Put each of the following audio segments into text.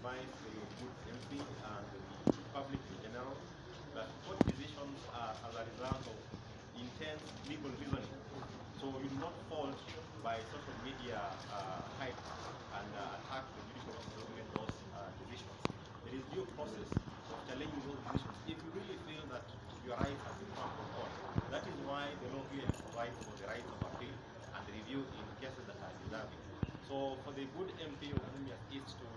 advise the good MP and the public in general that court decisions are as a result of intense legal reasoning. So you do not fall by social media hype and attack the judicial officers who made those decisions. There is due process of challenging those decisions if you really feel that your rights have been trampled on. That is why the law here provides for the right of appeal and review in cases that are deserving. So for the good MP of Mumias East to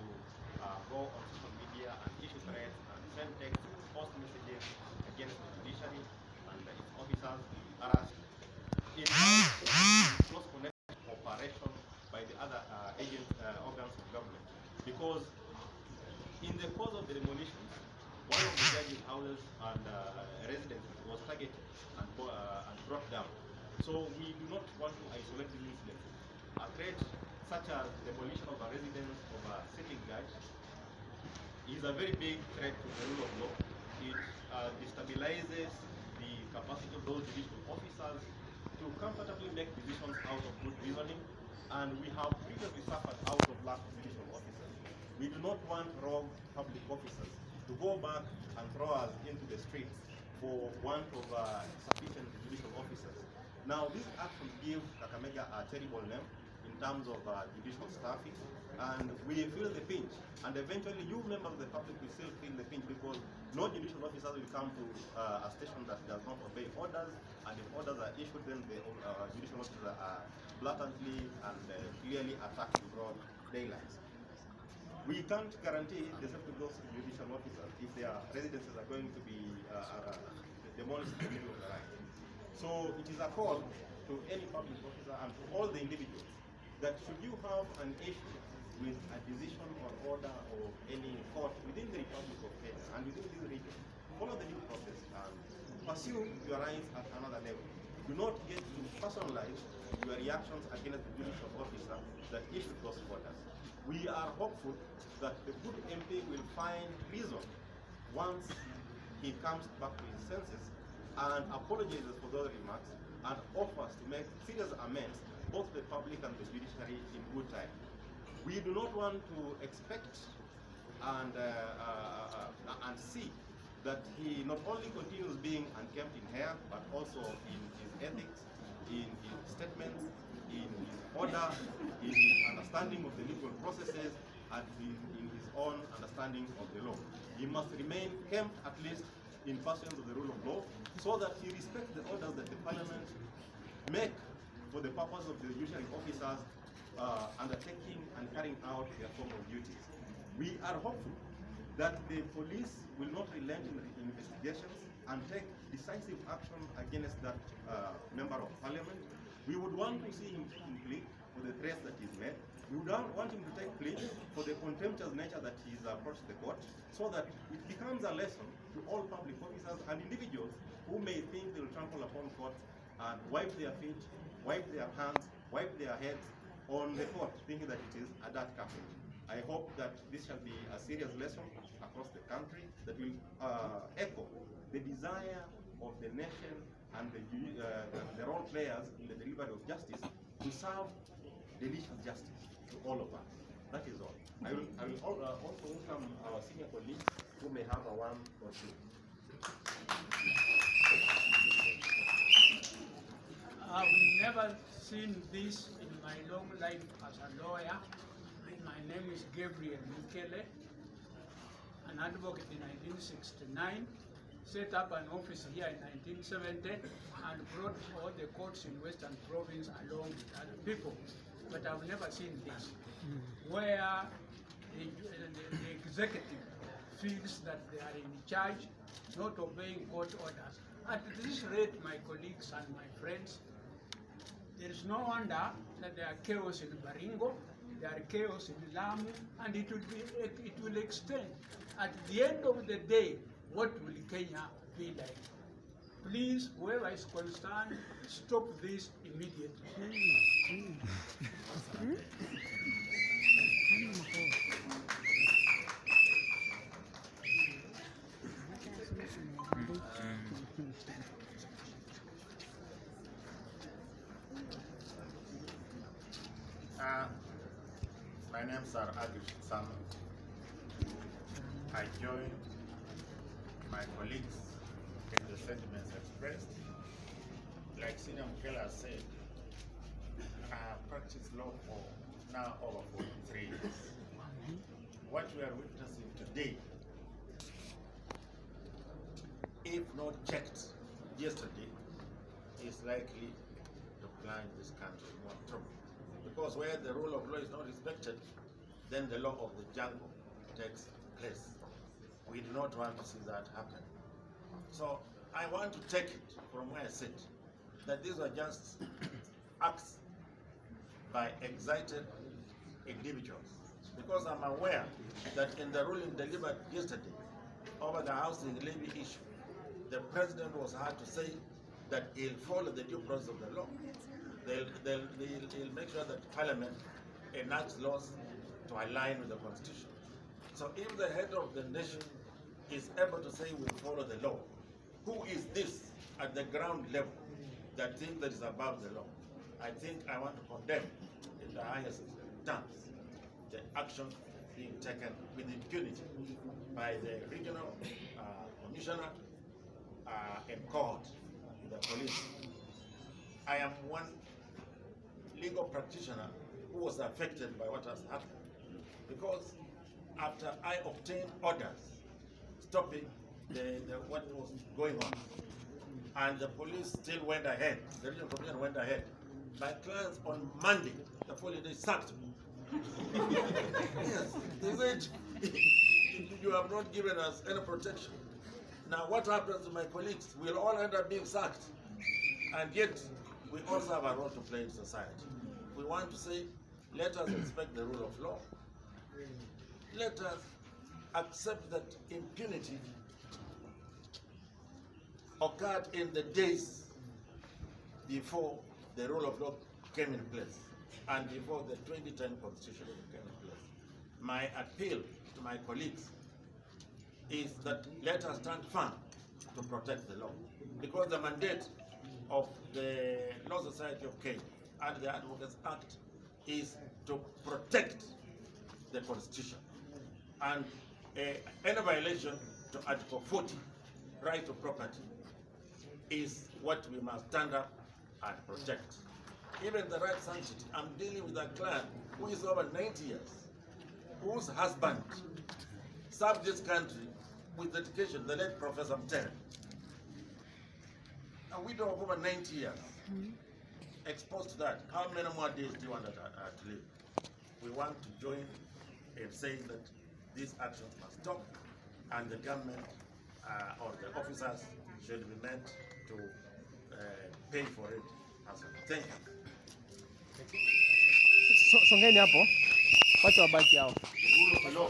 go on social media and issue threats and send text, post messages against the judiciary and its officers harassed in close connection cooperation by the other organs of government. Because in the course of the demolitions, one of the judges' houses and residences was targeted and brought down. So we do not want to isolate these incidents. A threat such as demolition of a residence of a sitting judge is a very big threat to the rule of law. It destabilizes the capacity of those judicial officers to comfortably make decisions out of good reasoning, and we have previously suffered out of lack of judicial officers. We do not want rogue public officers to go back and throw us into the streets for want of sufficient judicial officers. Now, this actually gives Kkmg a terrible name in terms of judicial staffing, and we feel the pinch, and eventually you members of the public will still feel the pinch, because no judicial officers will come to a station that does not obey orders, and if orders are issued, then the judicial officers are blatantly and clearly attacked in broad daylight. We can't guarantee the safety of those judicial officers if their residences are going to be demolished in the middle of the night. So it is a call to any public officer and to all the individuals that should you have an issue with a decision or order of any court within the Republic of Kenya and within this region, follow the due process and pursue your rights at another level. Do not get to personalize your reactions against the judicial officer that issued those orders. We are hopeful that the good MP will find reason once he comes back to his senses and apologizes for those remarks and offers to make serious amends both the public and the judiciary in good time. We do not want to expect and see that he not only continues being unkempt in hair, but also in his ethics, in his statements, in his order, in his understanding of the legal processes, and in his own understanding of the law. He must remain kempt, at least in pursuance of the rule of law, so that he respects the orders that the parliament make for the purpose of the judiciary officers undertaking and carrying out their formal duties. We are hopeful that the police will not relent in investigations and take decisive action against that member of parliament. We would want to see him plead for the threats that he's made. We would want him to take plea for the contemptuous nature that he's approached the court, so that it becomes a lesson to all public officers and individuals who may think they will trample upon court and wipe their feet, wipe their hands, wipe their heads on the court, thinking that it is a dirt carpet. I hope that this shall be a serious lesson across the country that will echo the desire of the nation and the role players in the delivery of justice to serve delicious justice to all of us. That is all. I will also welcome our senior colleagues who may have a one or two. I've never seen this in my long life as a lawyer. My name is Gabriel Mikele, an advocate in 1969, set up an office here in 1970, and brought all the courts in Western Province along with other people. But I've never seen this, where the executive feels that they are in charge, not obeying court orders. At this rate, my colleagues and my friends, there is no wonder that there are chaos in Baringo, there are chaos in Lamu, and it will extend. At the end of the day, what will Kenya be like? Please, whoever is concerned, stop this immediately. My name is Sir Agrish Sam. I join my colleagues in the sentiments expressed. Like Senior Mukela said, I have practiced law for now over 43 years. What we are witnessing today, if not checked yesterday, is likely to plunge this country in more trouble. Because where the rule of law is not respected, then the law of the jungle takes place. We do not want to see that happen. So I want to take it from where I sit, that these were just acts by excited individuals. Because I'm aware that in the ruling delivered yesterday over the housing levy issue, the president was hard to say that he'll follow the due process of the law. He'll make sure that Parliament enacts laws to align with the Constitution. So if the head of the nation is able to say we'll follow the law, who is this at the ground level that thinks that is above the law? I think I want to condemn in the highest terms the action being taken with impunity by the regional commissioner in court, the police. I am one legal practitioner who was affected by what has happened, because after I obtained orders stopping what was going on, and the police still went ahead, the regional commissioner went ahead, my clients on Monday, the following day, sacked me. Yes, they said, you have not given us any protection. Now what happens to my colleagues? We'll all end up being sacked. And yet, we also have a role to play in society. We want to say, let us respect the rule of law. Let us accept that impunity occurred in the days before the rule of law came in place and before the 2010 Constitution came in place. My appeal to my colleagues is that let us stand firm to protect the law, because the mandate of the Law Society of Kenya and the Advocates Act is to protect the Constitution, and any violation to Article 40, right to property, is what we must stand up and protect. Even the right sanctity. I'm dealing with a client who is over 90 years, whose husband served this country with dedication, the late Professor Mtere. A widow of over 90 years, exposed to that. How many more days do you want to live? We want to join in saying that these actions must stop, and the government or the officers should be meant to pay for it as well. Thank you. Songeni hapo, wacha wabaki hao. The rule of the law